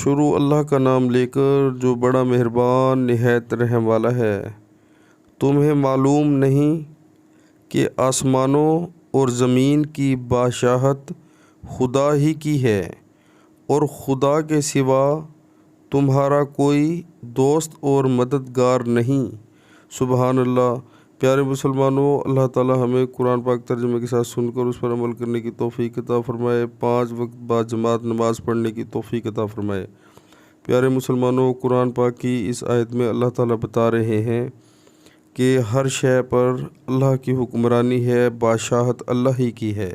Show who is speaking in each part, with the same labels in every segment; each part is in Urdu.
Speaker 1: شروع اللہ کا نام لے کر جو بڑا مہربان نہایت رحم والا ہے۔ تمہیں معلوم نہیں کہ آسمانوں اور زمین کی بادشاہت خدا ہی کی ہے اور خدا کے سوا تمہارا کوئی دوست اور مددگار نہیں۔ سبحان اللہ۔ پیارے مسلمانوں، اللہ تعالی ہمیں قرآن پاک ترجمے کے ساتھ سن کر اس پر عمل کرنے کی توفیق عطا فرمائے، 5 وقت بعد جماعت نماز پڑھنے کی توفیق عطا فرمائے۔ پیارے مسلمانوں، قرآن پاک کی اس آیت میں اللہ تعالیٰ بتا رہے ہیں کہ ہر شے پر اللہ کی حکمرانی ہے، بادشاہت اللہ ہی کی ہے۔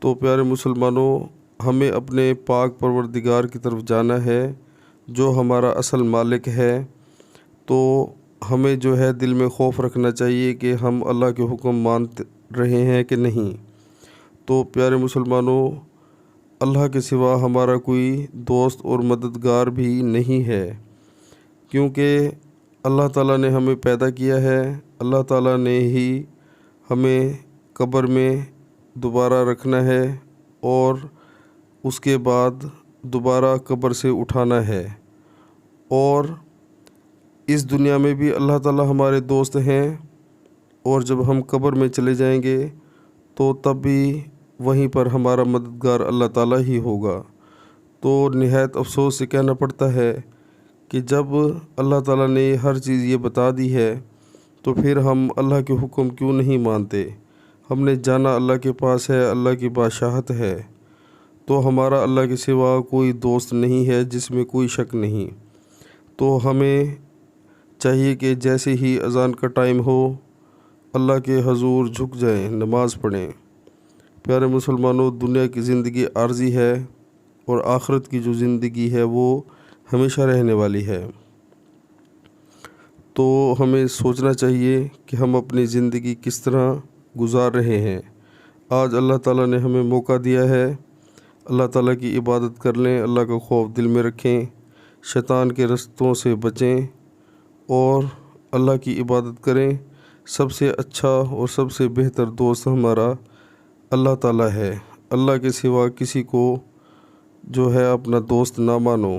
Speaker 1: تو پیارے مسلمانوں، ہمیں اپنے پاک پروردگار کی طرف جانا ہے جو ہمارا اصل مالک ہے۔ تو ہمیں جو ہے دل میں خوف رکھنا چاہیے کہ ہم اللہ کے حکم مان رہے ہیں کہ نہیں۔ تو پیارے مسلمانوں، اللہ کے سوا ہمارا کوئی دوست اور مددگار بھی نہیں ہے، کیونکہ اللہ تعالیٰ نے ہمیں پیدا کیا ہے، اللہ تعالیٰ نے ہی ہمیں قبر میں دوبارہ رکھنا ہے اور اس کے بعد دوبارہ قبر سے اٹھانا ہے، اور اس دنیا میں بھی اللہ تعالیٰ ہمارے دوست ہیں، اور جب ہم قبر میں چلے جائیں گے تو تب بھی وہیں پر ہمارا مددگار اللہ تعالیٰ ہی ہوگا۔ تو نہایت افسوس سے کہنا پڑتا ہے کہ جب اللہ تعالیٰ نے ہر چیز یہ بتا دی ہے تو پھر ہم اللہ کے حکم کیوں نہیں مانتے۔ ہم نے جانا اللہ کے پاس ہے، اللہ کی بادشاہت ہے، تو ہمارا اللہ کے سوا کوئی دوست نہیں ہے، جس میں کوئی شک نہیں۔ تو ہمیں چاہیے کہ جیسے ہی اذان کا ٹائم ہو اللہ کے حضور جھک جائیں، نماز پڑھیں۔ پیارے مسلمانوں، دنیا کی زندگی عارضی ہے اور آخرت کی جو زندگی ہے وہ ہمیشہ رہنے والی ہے۔ تو ہمیں سوچنا چاہیے کہ ہم اپنی زندگی کس طرح گزار رہے ہیں۔ آج اللہ تعالیٰ نے ہمیں موقع دیا ہے، اللہ تعالیٰ کی عبادت کر لیں، اللہ کا خوف دل میں رکھیں، شیطان کے رستوں سے بچیں اور اللہ کی عبادت کریں۔ سب سے اچھا اور سب سے بہتر دوست ہمارا اللہ تعالیٰ ہے۔ اللہ کے سوا کسی کو جو ہے اپنا دوست نہ مانو۔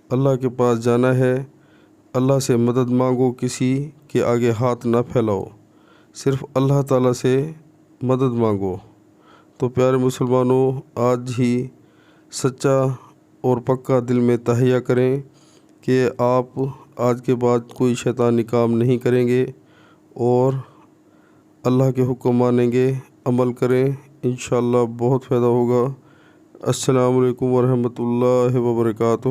Speaker 1: اللہ کے پاس جانا ہے، اللہ سے مدد مانگو، کسی کے آگے ہاتھ نہ پھیلاؤ، صرف اللہ تعالیٰ سے مدد مانگو۔ تو پیارے مسلمانوں، آج ہی سچا اور پکا دل میں تہیہ کریں کہ آپ آج کے بعد کوئی شیطانی کام نہیں کریں گے اور اللہ کے حکم مانیں گے، عمل کریں، انشاءاللہ بہت فائدہ ہوگا۔ السلام علیکم ورحمۃ اللہ وبرکاتہ۔